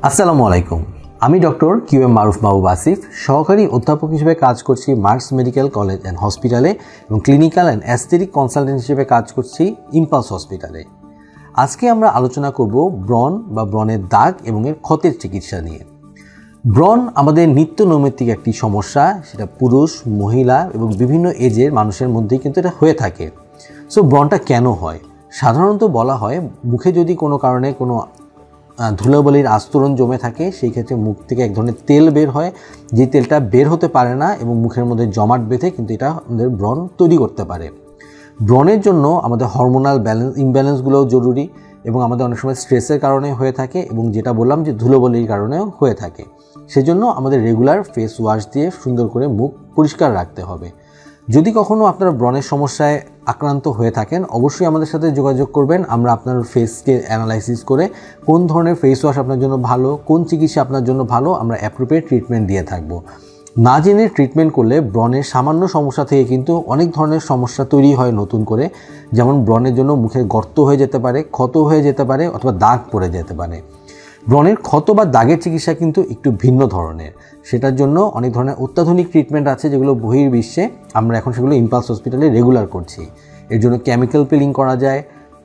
আসসালামু আলাইকুম। আমি ডক্টর কিউএম মারুফ মাহবুব আসিফ, সহকারী অধ্যাপক হিসেবে কাজ করছি মার্কস মেডিকেল কলেজ অ্যান্ড হসপিটালে এবং ক্লিনিক্যাল অ্যান্ড অ্যাস্থেটিক কনসালটেন্ট হিসেবে কাজ করছি ইম্পালস হসপিটালে। আজকে আমরা আলোচনা করব ব্রণ বা ব্রণের দাগ এবং এর ক্ষতের চিকিৎসা নিয়ে। ব্রণ আমাদের নিত্য নৈমিত্তিক একটি সমস্যা, সেটা পুরুষ, মহিলা এবং বিভিন্ন এজের মানুষের মধ্যেই কিন্তু এটা হয়ে থাকে। সো ব্রণটা কেন হয়? সাধারণত বলা হয় মুখে যদি কোনো কারণে কোনো ধুলোবালির আস্তরণ জমে থাকে, সেই ক্ষেত্রে মুখ থেকে এক ধরনের তেল বের হয়, যে তেলটা বের হতে পারে না এবং মুখের মধ্যে জমাট বেঁধে কিন্তু এটা আমাদের ব্রণ তৈরি করতে পারে। ব্রণের জন্য আমাদের হরমোনাল ইমব্যালেন্সগুলোও জরুরি এবং আমাদের অনেক সময় স্ট্রেসের কারণে হয়ে থাকে এবং যেটা বললাম যে ধুলোবালির কারণেও হয়ে থাকে। সেজন্য আমাদের রেগুলার ফেস ওয়াশ দিয়ে সুন্দর করে মুখ পরিষ্কার রাখতে হবে। যদি কখনো আপনারা ব্রণের সমস্যায় আক্রান্ত হয়ে থাকেন, অবশ্যই আমাদের সাথে যোগাযোগ করবেন। আমরা আপনার ফেসকে অ্যানালাইসিস করে কোন ধরনের ফেস ওয়াশ আপনার জন্য ভালো, কোন চিকিৎসা আপনার জন্য ভালো, আমরা অ্যাপ্রোপ্রিয়েট ট্রিটমেন্ট দিয়ে থাকব। না জেনে ট্রিটমেন্ট করলে ব্রণের সামান্য সমস্যা থেকে কিন্তু অনেক ধরনের সমস্যা তৈরি হয় নতুন করে। যেমন ব্রণের জন্য মুখে গর্ত হয়ে যেতে পারে, ক্ষত হয়ে যেতে পারে অথবা দাগ পড়ে যেতে পারে। ব্রণের ক্ষত বা দাগের চিকিৎসা কিন্তু একটু ভিন্ন ধরনের। সেটার জন্য অনেক ধরনের অত্যাধুনিক ট্রিটমেন্ট আছে যেগুলো বহির্বিশ্বে, আমরা এখন সেগুলো ইম্পালস হসপিটালে রেগুলার করছি। এর জন্য কেমিক্যাল পিলিং করা যায়,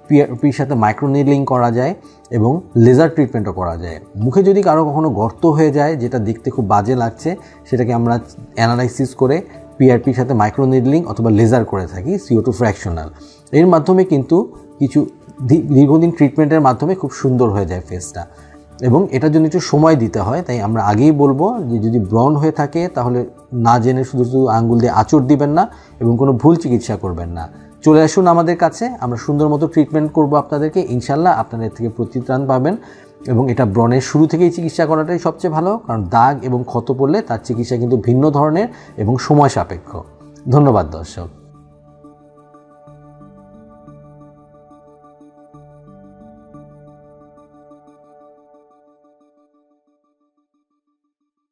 পিআরপির সাথে মাইক্রোনিডলিং করা যায় এবং লেজার ট্রিটমেন্টও করা যায়। মুখে যদি কারো কখনো গর্ত হয়ে যায়, যেটা দেখতে খুব বাজে লাগছে, সেটাকে আমরা অ্যানালাইসিস করে পিআরপির সাথে মাইক্রোনিডলিং অথবা লেজার করে থাকি, CO2 ফ্র্যাকশনাল। এর মাধ্যমে কিন্তু কিছু দীর্ঘদিন ট্রিটমেন্টের মাধ্যমে খুব সুন্দর হয়ে যায় ফেসটা, এবং এটার জন্য একটু সময় দিতে হয়। তাই আমরা আগেই বলবো যে যদি ব্রণ হয়ে থাকে তাহলে না জেনে শুধু আঙ্গুল দিয়ে আঁচড় দিবেন না এবং কোনো ভুল চিকিৎসা করবেন না। চলে আসুন আমাদের কাছে, আমরা সুন্দর মতো ট্রিটমেন্ট করব আপনাদেরকে। ইনশাল্লাহ আপনারা এর থেকে প্রতিত্রাণ পাবেন এবং এটা ব্রণের শুরু থেকেই চিকিৎসা করাটাই সবচেয়ে ভালো, কারণ দাগ এবং ক্ষত পড়লে তার চিকিৎসা কিন্তু ভিন্ন ধরনের এবং সময় সাপেক্ষ। ধন্যবাদ দর্শক।